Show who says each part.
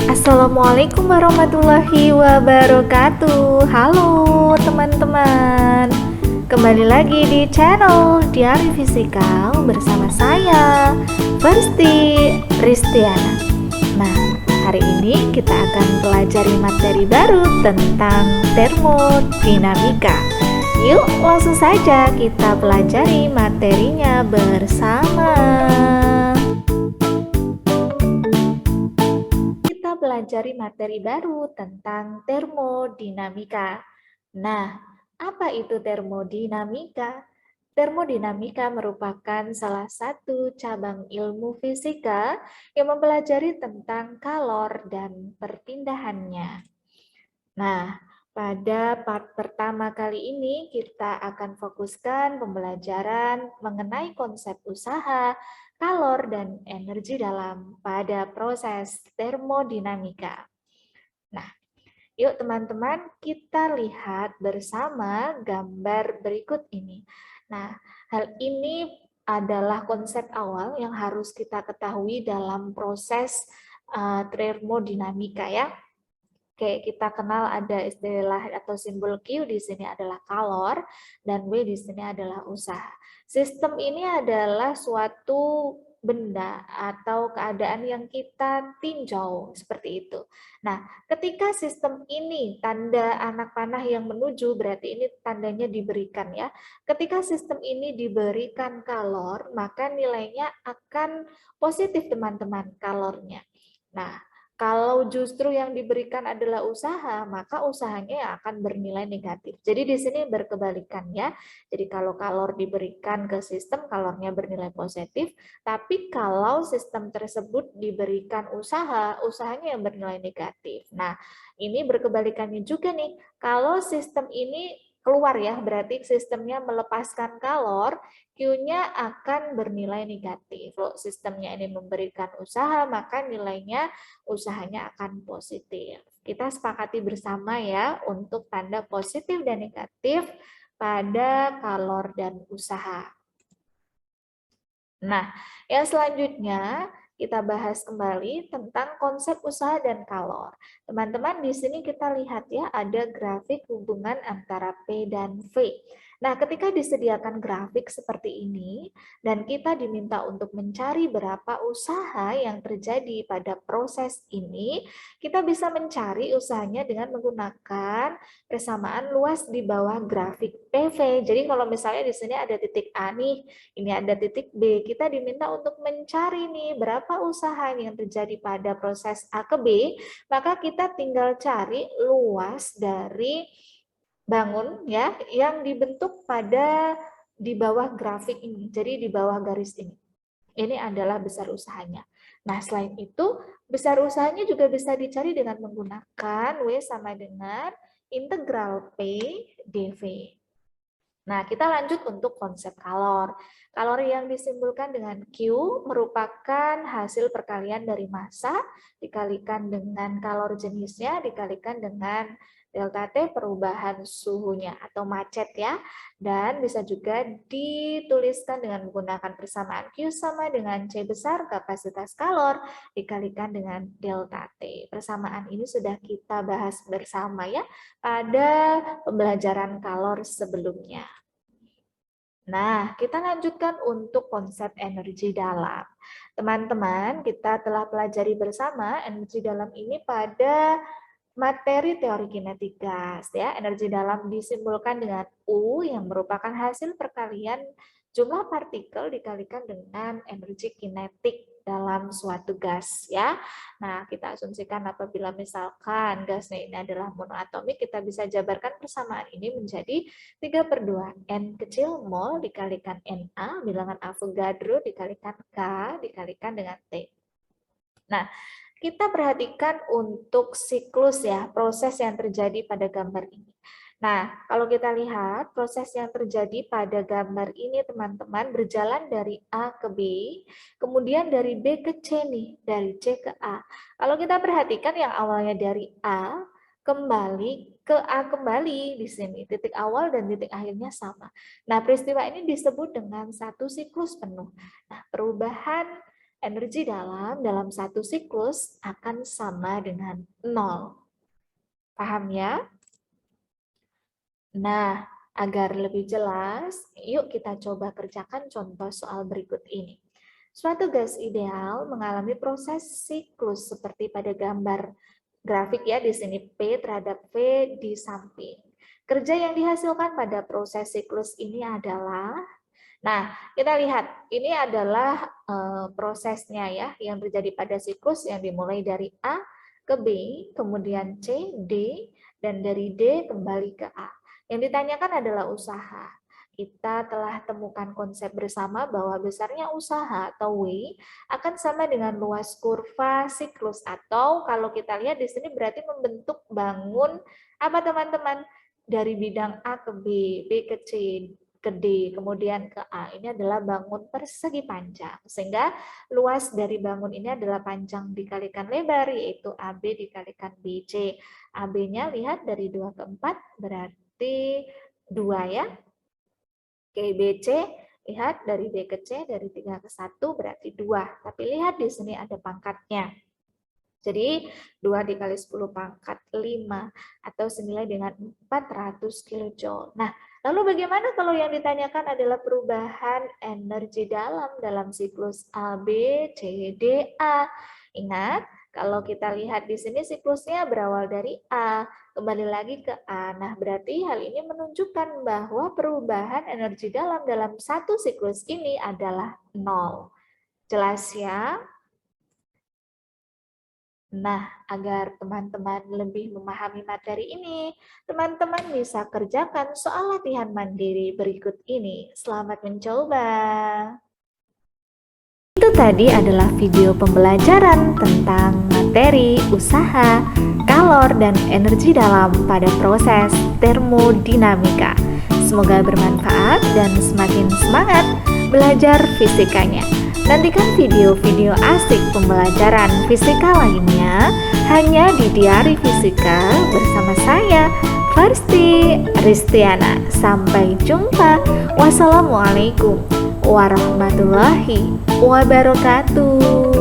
Speaker 1: Assalamualaikum warahmatullahi wabarakatuh. Halo teman-teman, kembali lagi di channel Diari Fisika bersama saya Versti Ristiana. Nah, hari ini kita akan pelajari materi baru tentang termodinamika. Yuk langsung saja kita pelajari materinya bersama. Pelajari materi baru tentang termodinamika. Nah, apa itu termodinamika? Termodinamika merupakan salah satu cabang ilmu fisika yang mempelajari tentang kalor dan perpindahannya. Nah, pada part pertama kali ini kita akan fokuskan pembelajaran mengenai konsep usaha, kalor, dan energi dalam pada proses termodinamika. Nah, yuk teman-teman kita lihat bersama gambar berikut ini. Nah, hal ini adalah konsep awal yang harus kita ketahui dalam proses termodinamika ya. Oke, kita kenal ada istilah atau simbol Q di sini adalah kalor dan W di sini adalah usaha. Sistem ini adalah suatu benda atau keadaan yang kita tinjau seperti itu. Nah, ketika sistem ini tanda anak panah yang menuju berarti ini tandanya diberikan ya. Ketika sistem ini diberikan kalor, maka nilainya akan positif teman-teman kalornya. Nah, kalau justru yang diberikan adalah usaha, maka usahanya akan bernilai negatif. Jadi di sini berkebalikan ya. Jadi kalau kalor diberikan ke sistem, kalornya bernilai positif. Tapi kalau sistem tersebut diberikan usaha, usahanya yang bernilai negatif. Nah, ini berkebalikannya juga nih. Kalau sistem ini keluar ya, berarti sistemnya melepaskan kalor, Q-nya akan bernilai negatif. Kalau sistemnya ini memberikan usaha, maka nilainya usahanya akan positif. Kita sepakati bersama ya untuk tanda positif dan negatif pada kalor dan usaha. Nah, yang selanjutnya kita bahas kembali tentang konsep usaha dan kalor. Teman-teman, di sini kita lihat ya ada grafik hubungan antara P dan V. Nah, ketika disediakan grafik seperti ini dan kita diminta untuk mencari berapa usaha yang terjadi pada proses ini, kita bisa mencari usahanya dengan menggunakan persamaan luas di bawah grafik PV. Jadi kalau misalnya di sini ada titik A nih, ini ada titik B, kita diminta untuk mencari nih berapa usaha yang terjadi pada proses A ke B, maka kita tinggal cari luas dari bangun ya yang dibentuk pada di bawah grafik ini. Jadi di bawah garis ini. Ini adalah besar usahanya. Nah, selain itu, besar usahanya juga bisa dicari dengan menggunakan W sama dengan integral P dV. Nah, kita lanjut untuk konsep kalor. Kalor yang disimbolkan dengan Q merupakan hasil perkalian dari massa dikalikan dengan kalor jenisnya dikalikan dengan delta T perubahan suhunya atau macet ya. Dan bisa juga dituliskan dengan menggunakan persamaan Q sama dengan C besar kapasitas kalor dikalikan dengan delta T. Persamaan ini sudah kita bahas bersama ya pada pembelajaran kalor sebelumnya. Nah, kita lanjutkan untuk konsep energi dalam. Teman-teman, kita telah pelajari bersama energi dalam ini pada materi teori kinetika. Ya, energi dalam disimbolkan dengan U yang merupakan hasil perkalian jumlah partikel dikalikan dengan energi kinetik dalam suatu gas ya. Nah, kita asumsikan apabila misalkan gasnya ini adalah monoatomik, kita bisa jabarkan persamaan ini menjadi 3/2 N kecil mol dikalikan Na, bilangan Avogadro dikalikan K dikalikan dengan T. Nah, kita perhatikan untuk siklus ya, proses yang terjadi pada gambar ini. Nah, kalau kita lihat proses yang terjadi pada gambar ini teman-teman berjalan dari A ke B, kemudian dari B ke C nih, dari C ke A. Kalau kita perhatikan yang awalnya dari A, kembali ke A kembali di sini, titik awal dan titik akhirnya sama. Nah, peristiwa ini disebut dengan satu siklus penuh. Nah, perubahan energi dalam satu siklus akan sama dengan 0. Paham ya? Nah, agar lebih jelas, yuk kita coba kerjakan contoh soal berikut ini. Suatu gas ideal mengalami proses siklus seperti pada gambar grafik ya, di sini P terhadap V di samping. Kerja yang dihasilkan pada proses siklus ini adalah, nah kita lihat ini adalah prosesnya ya, yang terjadi pada siklus yang dimulai dari A ke B, kemudian C, D, dan dari D kembali ke A. Yang ditanyakan adalah usaha. Kita telah temukan konsep bersama bahwa besarnya usaha atau W akan sama dengan luas kurva siklus, atau kalau kita lihat di sini berarti membentuk bangun apa teman-teman? Dari bidang A ke B, B ke C, ke D, kemudian ke A. Ini adalah bangun persegi panjang. Sehingga luas dari bangun ini adalah panjang dikalikan lebar, yaitu AB dikalikan BC. AB-nya lihat dari 2 ke 4 berarti 2 ya. Oke, BC lihat dari B ke C dari 3 ke 1 berarti 2. Tapi lihat di sini ada pangkatnya. Jadi 2 dikali 10 pangkat 5 atau senilai dengan 400 kJ. Nah, lalu bagaimana kalau yang ditanyakan adalah perubahan energi dalam siklus A, B, C, D, A? Ingat, kalau kita lihat di sini siklusnya berawal dari A, kembali lagi ke A. Nah, berarti hal ini menunjukkan bahwa perubahan energi dalam satu siklus ini adalah 0. Jelas ya? Nah, agar teman-teman lebih memahami materi ini, teman-teman bisa kerjakan soal latihan mandiri berikut ini. Selamat mencoba! Itu tadi adalah video pembelajaran tentang materi, usaha, kalor, dan energi dalam pada proses termodinamika. Semoga bermanfaat dan semakin semangat belajar fisikanya. Nantikan video-video asik pembelajaran fisika lainnya hanya di Diari Fisika bersama saya, Farsti Ristiana. Sampai jumpa. Wassalamualaikum warahmatullahi wabarakatuh.